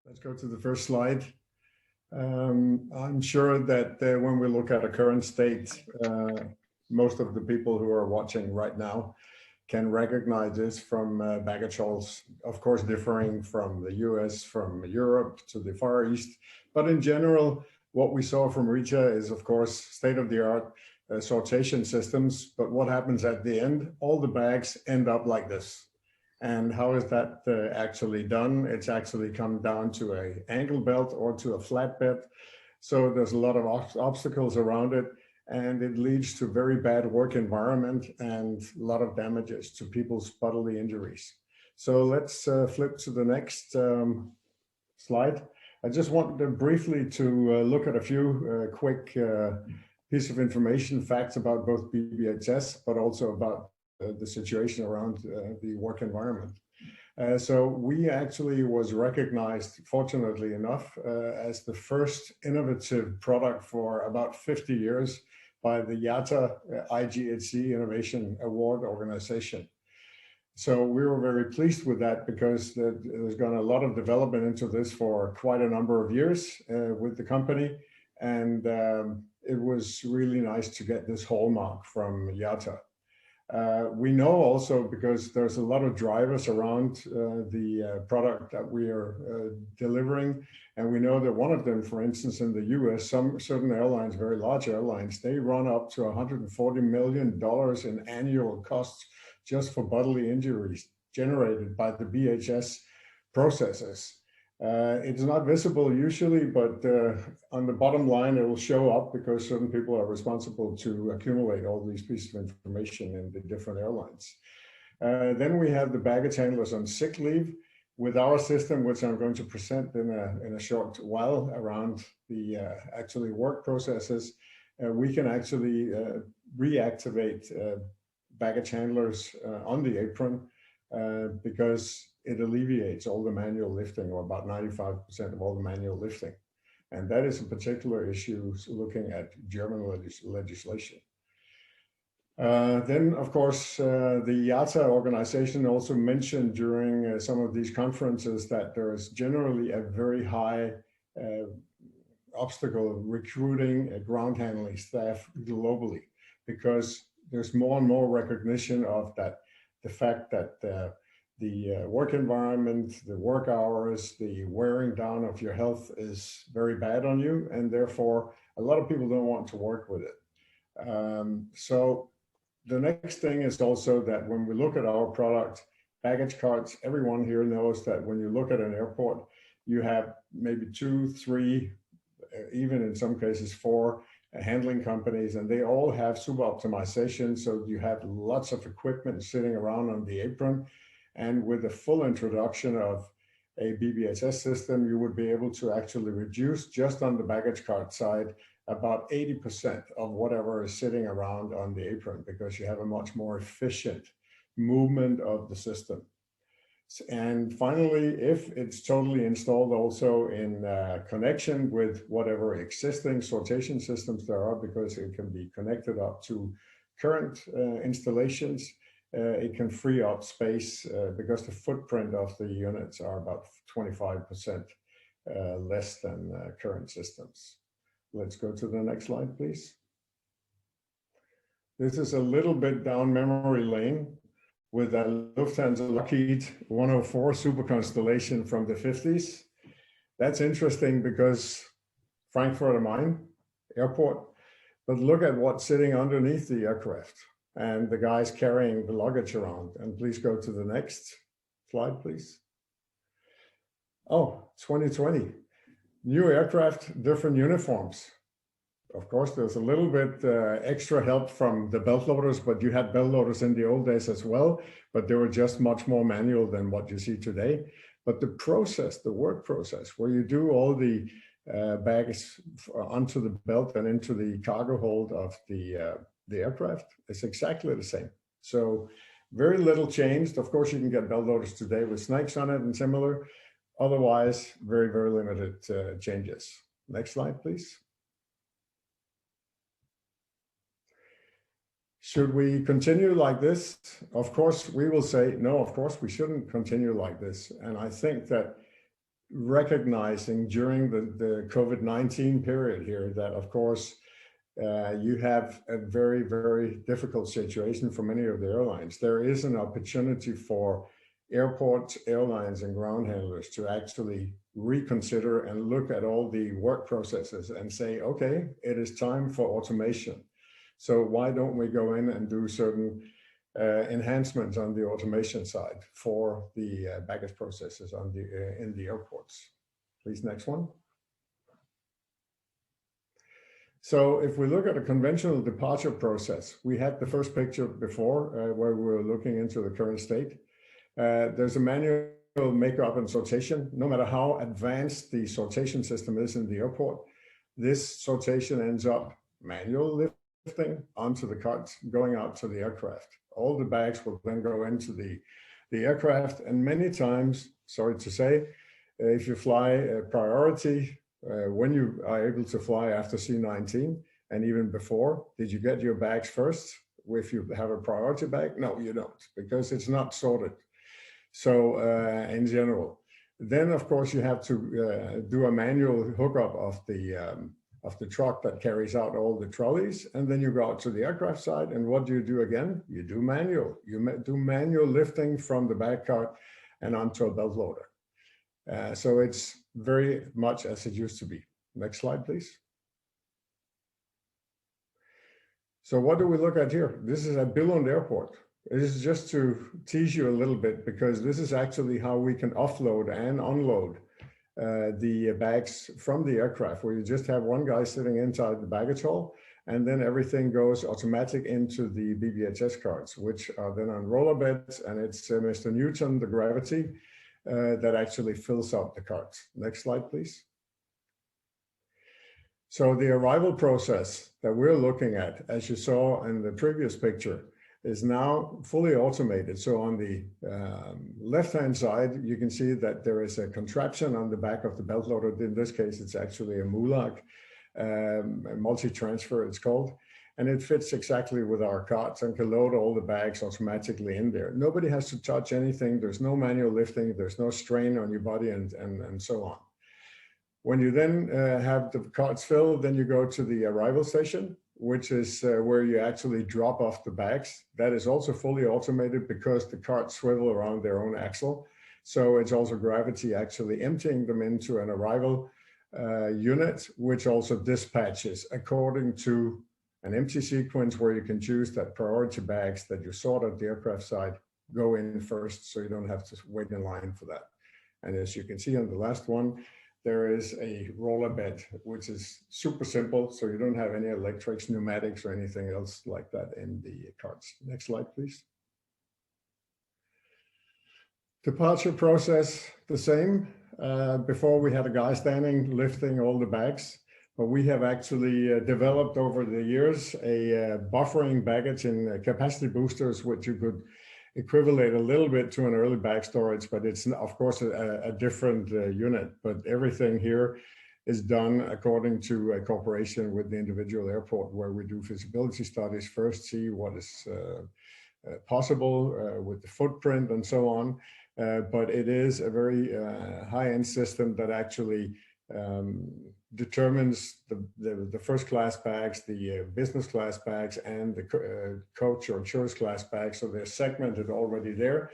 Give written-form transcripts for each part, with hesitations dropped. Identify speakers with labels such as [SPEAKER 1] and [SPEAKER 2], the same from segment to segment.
[SPEAKER 1] Let's go to the first slide. I'm sure that when we look at a current state, most of the people who are watching right now can recognize this from baggage halls, of course, differing from the US, from Europe to the Far East. But in general, what we saw from Richa is, of course, state-of-the-art sortation systems. But what happens at the end? All the bags end up like this. And how is that actually done? It's actually come down to an angle belt or to a flatbed. So there's a lot of obstacles around it, and it leads to very bad work environment and a lot of damages to people's bodily injuries. So let's flip to the next slide. I just wanted briefly to look at a few quick piece of information, facts about both BBHS, but also about the situation around the work environment. So we actually was recognized, fortunately enough, as the first innovative product for about 50 years by the IATA IGHC Innovation Award organization. So we were very pleased with that because there's gone a lot of development into this for quite a number of years with the company. And it was really nice to get this hallmark from IATA. We know also, because there's a lot of drivers around the product that we are delivering, and we know that one of them, for instance, in the US, some certain airlines, very large airlines, they run up to $140 million in annual costs just for bodily injuries generated by the BHS processes. It's not visible usually, but on the bottom line, it will show up because certain people are responsible to accumulate all these pieces of information in the different airlines. Then we have the baggage handlers on sick leave. With our system, which I'm going to present in a short while around the actually work processes, we can actually reactivate baggage handlers on the apron because it alleviates all the manual lifting, or about 95% of all the manual lifting. And that is a particular issue looking at German legislation. Then, of course, the IATA organization also mentioned during some of these conferences that there is generally a very high obstacle recruiting ground handling staff globally, because there's more and more recognition of that, the fact that the work environment, the work hours, the wearing down of your health is very bad on you, and therefore a lot of people don't want to work with it. So the next thing is also that when we look at our product, baggage carts, everyone here knows that when you look at an airport, you have maybe 2, 3, even in some cases 4 handling companies, and they all have sub-optimization. So you have lots of equipment sitting around on the apron. And with the full introduction of a BBHS system, you would be able to actually reduce, just on the baggage cart side, about 80% of whatever is sitting around on the apron, because you have a much more efficient movement of the system. And finally, if it's totally installed also in connection with whatever existing sortation systems there are, because it can be connected up to current installations, it can free up space because the footprint of the units are about 25% less than current systems. Let's go to the next slide, please. This is a little bit down memory lane with a Lufthansa Lockheed 104 Super Constellation from the 50s. That's interesting because Frankfurt am Main Airport, but look at what's sitting underneath the aircraft and the guys carrying the luggage around. And please go to the next slide, please. Oh, 2020, new aircraft, different uniforms. Of course, there's a little bit extra help from the belt loaders, but you had belt loaders in the old days as well, but they were just much more manual than what you see today. But the process, the work process, where you do all the bags onto the belt and into the cargo hold of the aircraft, is exactly the same. So very little changed. Of course, you can get belt loaders today with snakes on it and similar. Otherwise, very, very limited changes. Next slide, please. Should we continue like this? Of course, we will say, no, of course, we shouldn't continue like this. And I think that recognizing during the COVID-19 period here that, of course, you have a very, very difficult situation for many of the airlines. There is an opportunity for airports, airlines, and ground handlers to actually reconsider and look at all the work processes and say, okay, it is time for automation. So why don't we go in and do certain enhancements on the automation side for the baggage processes on the in the airports. Please, next one. So if we look at a conventional departure process, we had the first picture before where we were looking into the current state. There's a manual makeup and sortation. No matter how advanced the sortation system is in the airport, this sortation ends up manual lifting onto the carts going out to the aircraft. All the bags will then go into the aircraft, and many times, sorry to say, if you fly a priority, when you are able to fly after C19 and even before, did you get your bags first? If you have a priority bag? No, you don't, because it's not sorted. So in general, then of course you have to do a manual hookup of the truck that carries out all the trolleys, and then you go out to the aircraft side, and what do you do again? You do manual. You do manual lifting from the back cart and onto a belt loader. So it's very much as it used to be. Next slide, please. So what do we look at here? This is at Billund Airport. This is just to tease you a little bit, because this is actually how we can offload and unload the bags from the aircraft, where you just have one guy sitting inside the baggage hall, and then everything goes automatic into the BBHS carts, which are then on roller beds, and it's Mr. Newton, the gravity, that actually fills up the carts. Next slide, please. So the arrival process that we're looking at, as you saw in the previous picture, is now fully automated. So on the left-hand side, you can see that there is a contraption on the back of the belt loader. In this case, it's actually a MULAC, a multi-transfer it's called, and it fits exactly with our carts and can load all the bags automatically in there. Nobody has to touch anything. There's no manual lifting. There's no strain on your body and so on. When you then have the carts filled, then you go to the arrival station, which is where you actually drop off the bags. That is also fully automated because the carts swivel around their own axle. So it's also gravity actually emptying them into an arrival unit, which also dispatches according to an empty sequence where you can choose that priority bags that you sort at the aircraft side go in first, so you don't have to wait in line for that. And as you can see on the last one, there is a roller bed, which is super simple. So you don't have any electrics, pneumatics, or anything else like that in the carts. Next slide, please. Departure process, the same. Before we had a guy standing lifting all the bags, but we have actually developed over the years a buffering baggage in capacity boosters, which you could equivalent a little bit to an early bag storage, but it's of course a different unit. But everything here is done according to a cooperation with the individual airport, where we do feasibility studies first, see what is possible with the footprint and so on. But it is a very high-end system that actually determines the first class bags, the business class bags, and the coach or choice class bags. So they're segmented already there.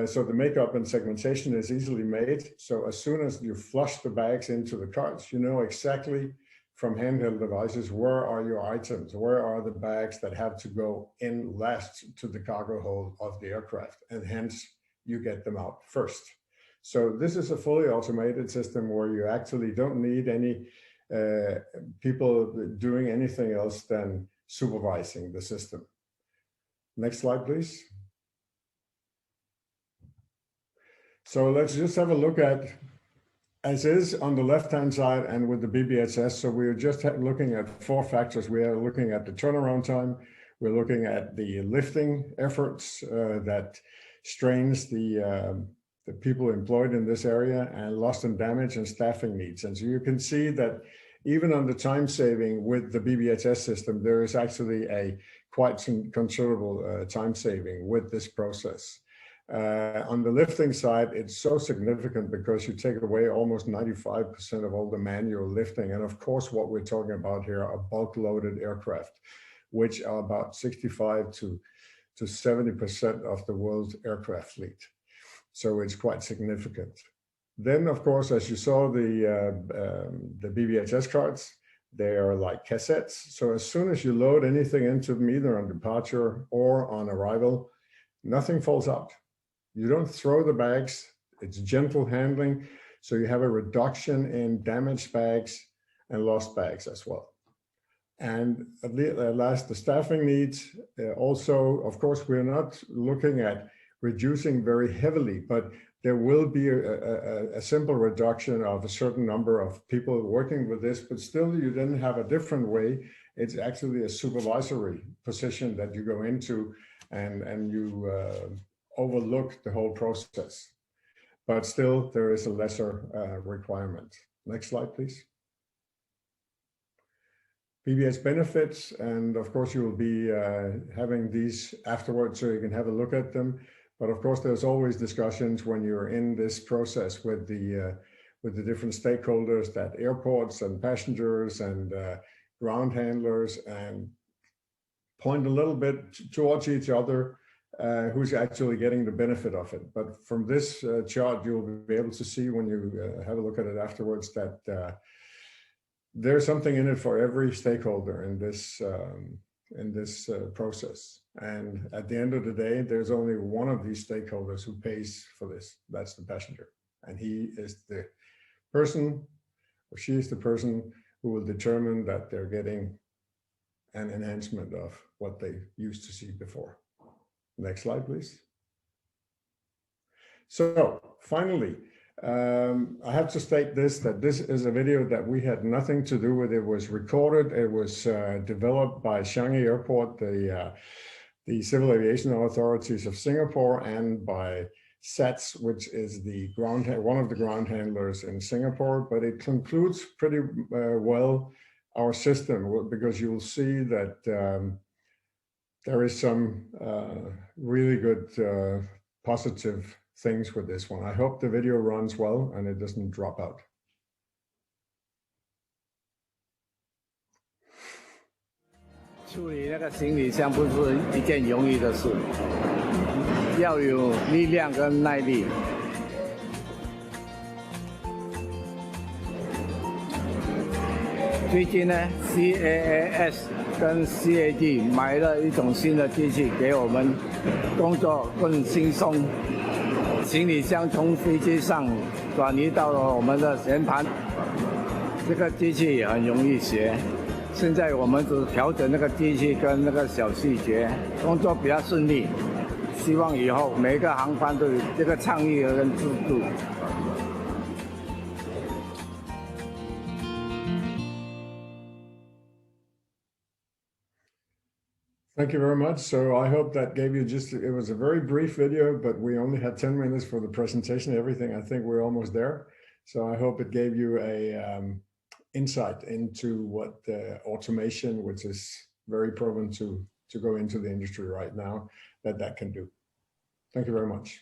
[SPEAKER 1] So the makeup and segmentation is easily made. So as soon as you flush the bags into the carts, you know exactly from handheld devices, where are your items? Where are the bags that have to go in last to the cargo hold of the aircraft? And hence you get them out first. So this is a fully automated system where you actually don't need any people doing anything else than supervising the system. Next slide, please. So let's just have a look at, as is on the left-hand side and with the BBHS. So we're just looking at 4 factors. We are looking at the turnaround time. We're looking at the lifting efforts that strains the people employed in this area, and loss and damage and staffing needs. And so you can see that even on the time saving with the BBHS system, there is actually a quite considerable time saving with this process. On the lifting side, it's so significant because you take away almost 95% of all the manual lifting. And of course, what we're talking about here are bulk loaded aircraft, which are about 65 to 70% of the world's aircraft fleet. So it's quite significant. Then, of course, as you saw, the BBHS cards, they are like cassettes. So as soon as you load anything into them, either on departure or on arrival, nothing falls out. You don't throw the bags. It's gentle handling. So you have a reduction in damaged bags and lost bags as well. And at last, the staffing needs also, of course, we're not looking at reducing very heavily, but there will be a simple reduction of a certain number of people working with this, but still you then have a different way. It's actually a supervisory position that you go into and you overlook the whole process. But still there is a lesser requirement. Next slide, please. BBH benefits, and of course you will be having these afterwards so you can have a look at them. But of course, there's always discussions when you're in this process with the different stakeholders, that airports and passengers and ground handlers, and point a little bit towards each other who's actually getting the benefit of it. But from this chart, you'll be able to see when you have a look at it afterwards that there's something in it for every stakeholder in this process. And at the end of the day, there's only one of these stakeholders who pays for this. That's the passenger. And he is the person, or she is the person who will determine that they're getting an enhancement of what they used to see before. Next slide, please. So finally, I have to state that this is a video that we had nothing to do with. It was recorded. It was developed by Changi Airport, the Civil Aviation Authorities of Singapore, and by SAS, which is the one of the ground handlers in Singapore. But it concludes pretty well our system, because you will see that there is some really good positive things with this one. I hope the video runs well and it doesn't drop out.
[SPEAKER 2] 处理那个行李箱不是一件容易的事，要有力量跟耐力。最近呢 ，SAS 跟 CAD 买了一种新的机器，给我们工作更轻松。行李箱从飞机上转移到了我们的舷盘，这个机器也很容易学。 现在我们只调整那个机器跟那个小细节，工作比较顺利。希望以后每个航班都有这个倡议跟制度。
[SPEAKER 1] Thank you very much. So I hope that gave you it was a very brief video, but we only had 10 minutes for the presentation, everything. I think we're almost there. So I hope it gave you a insight into what automation, which is very proven to go into the industry right now, that can do. Thank you very much.